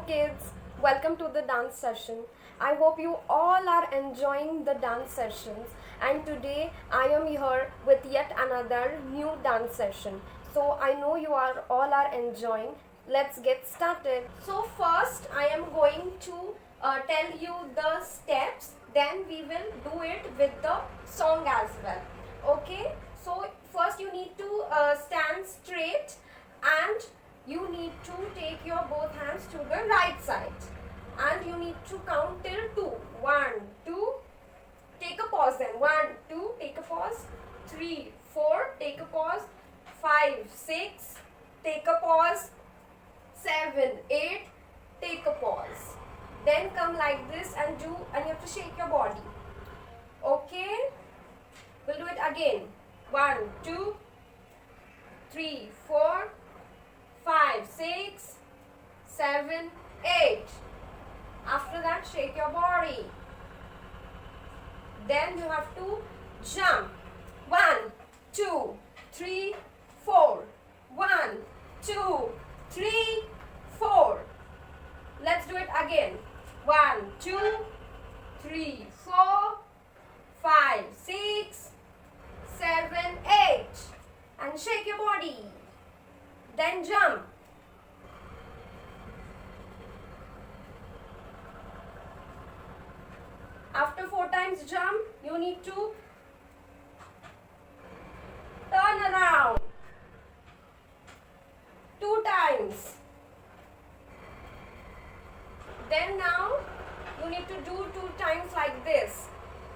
kids, welcome to the dance session. I hope you all are enjoying the dance sessions, and today I am here with yet another new dance session. So I know you are all are enjoying. Let's get started. So first I am going to tell you the steps, then we will do it with the song as well. Okay, so first you need to stand straight and you need to take your both hands to the right side and you need to count till 2. 1, 2, take a pause then. 1, 2, take a pause. 3, 4, take a pause. 5, 6, take a pause. 7, 8, take a pause. Then come like this and you have to shake your body. Okay, we'll do it again. 1, 2, 3, 4, 5, 6, 7, 8. After that, shake your body. Then you have to jump. 1, 2, 3, 4. 1, 2, 3, 4. Let's do it again. 1, 2, 3, 4, 5, 6, 7, 8. And shake your body. Then jump. After 4 times jump, you need to turn around 2 times. Then now you need to do 2 times like this.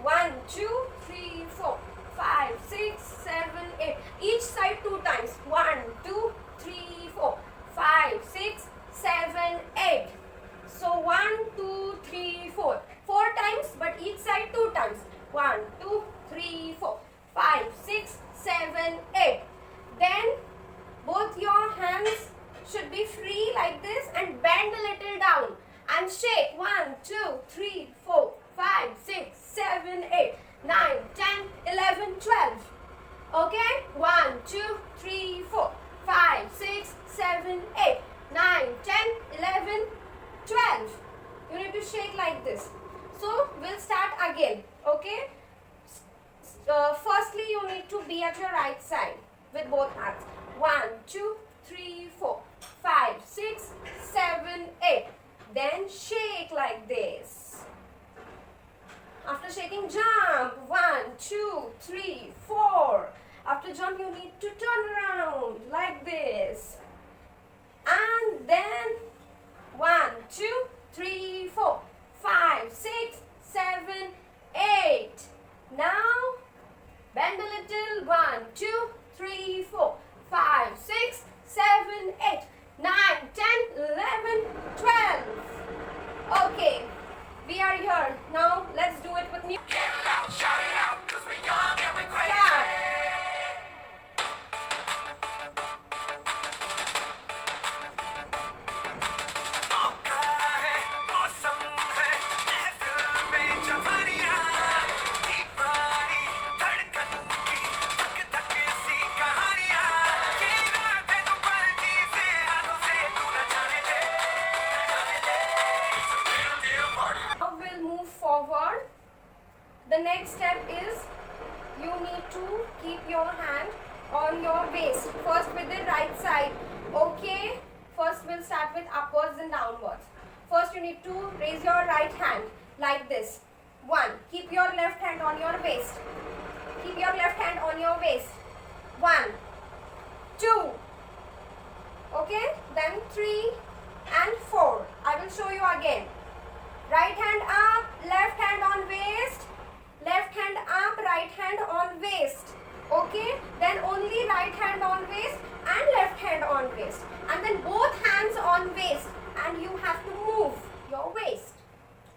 1, 2, 3, 4, 5, 6, 7, 8. Each side 2 times. 1, 2, 3, 4, 5, 6, 7, 8. So 1, 2, 3, 4. 4 times, but each side 2 times. 1, 2, 3, 4, 5, 6, 7, 8. Then both your hands should be free like this and bend a little down and shake. 1, 2, 3, 4, 5, 6, 7, 8, 9, 10, 11, 12. Okay? 1, 2, 3, 4, 5, 6, 7, 8, 9, 10, 11, 12. You need to shake like this. So, we'll start again. Okay? Firstly, you need to be at your right side with both hands. 1, 2, 3, 4, 5, 6, 7, 8. Then shake like this. After shaking, jump. 1, 2, 3, 4. After jump, you need to turn around like this. And then 1, 2, 3, 4, 5, 6, 7, 8. Now bend a little. 1, 2, 3, 4, 5, 6, 7, 8, 9, 10, 11, 12. Okay, we are here. Now let's do it with me. Get it out, shout it out, 'cause we're young and we're crazy. The next step is you need to keep your hand on your waist. First with the right side. Okay? First we'll start with upwards and downwards. First you need to raise your right hand like this. 1. Keep your left hand on your waist. Keep your left hand on your waist. 1, 2. Okay? Then 3 and 4. I will show you again. Right hand up, left hand on waist. Left hand up, right hand on waist. Okay? Then only right hand on waist and left hand on waist. And then both hands on waist. And you have to move your waist.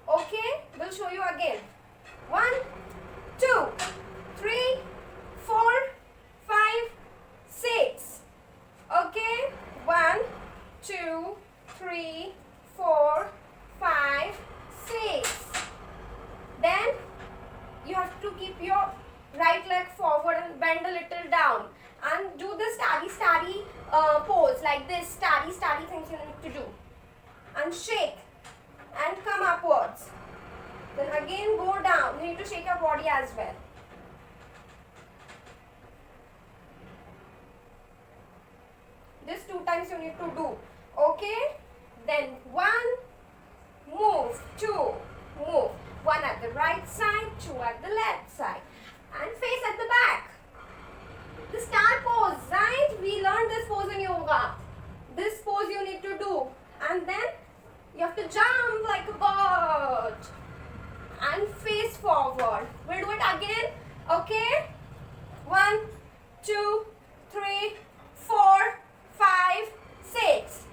Okay? We'll show you again. 1, 2, 3, 4, 5, 6. Okay? 1, 2, and shake and come upwards. Then again go down. You need to shake your body as well. This 2 times you need to do. Okay? Then 1, move, 2, move. 1 at the right side, 2 at the left side. And face at the back. The star pose, right? We learned this pose in yoga. This pose you need to do. And then you have to jump like a bird. And face forward. We'll do it again. Okay? 1, 2, 3, 4, 5, 6.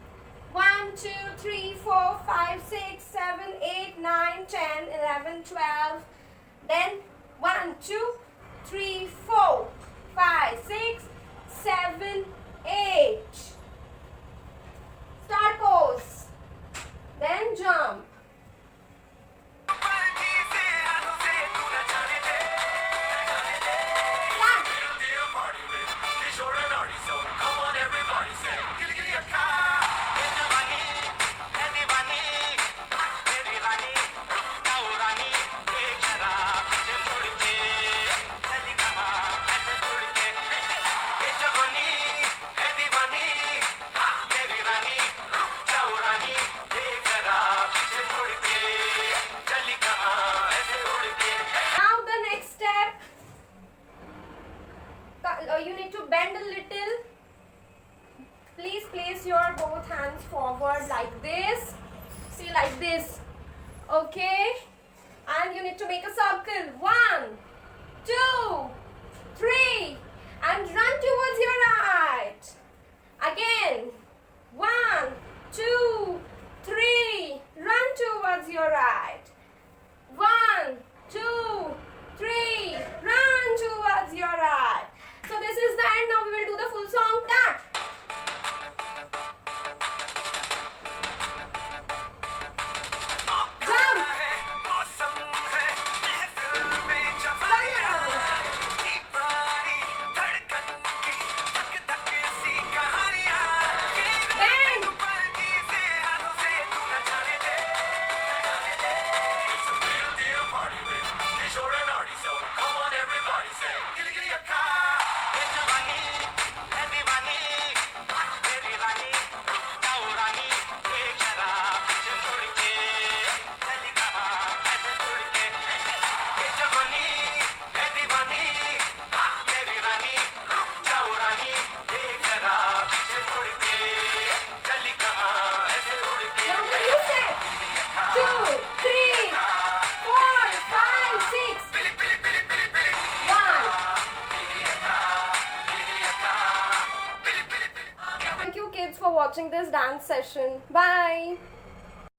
1, 2, 3, 4, 5, 6, 7, 8, 9, 10, 11, 12. Then 1, 2, 3, 4, 5, 6, 7, 8. Start pose. Then jump. You need to bend a little. Please place your both hands forward like this. See, like this. Okay? And you need to make a circle. 1, 2, 3. And run towards your right. Again. 1, 2, 3. Run towards your right. 1, 2, 3. Run towards your right. So this is the end. Now we will do the full song. That. For watching this dance session. Bye.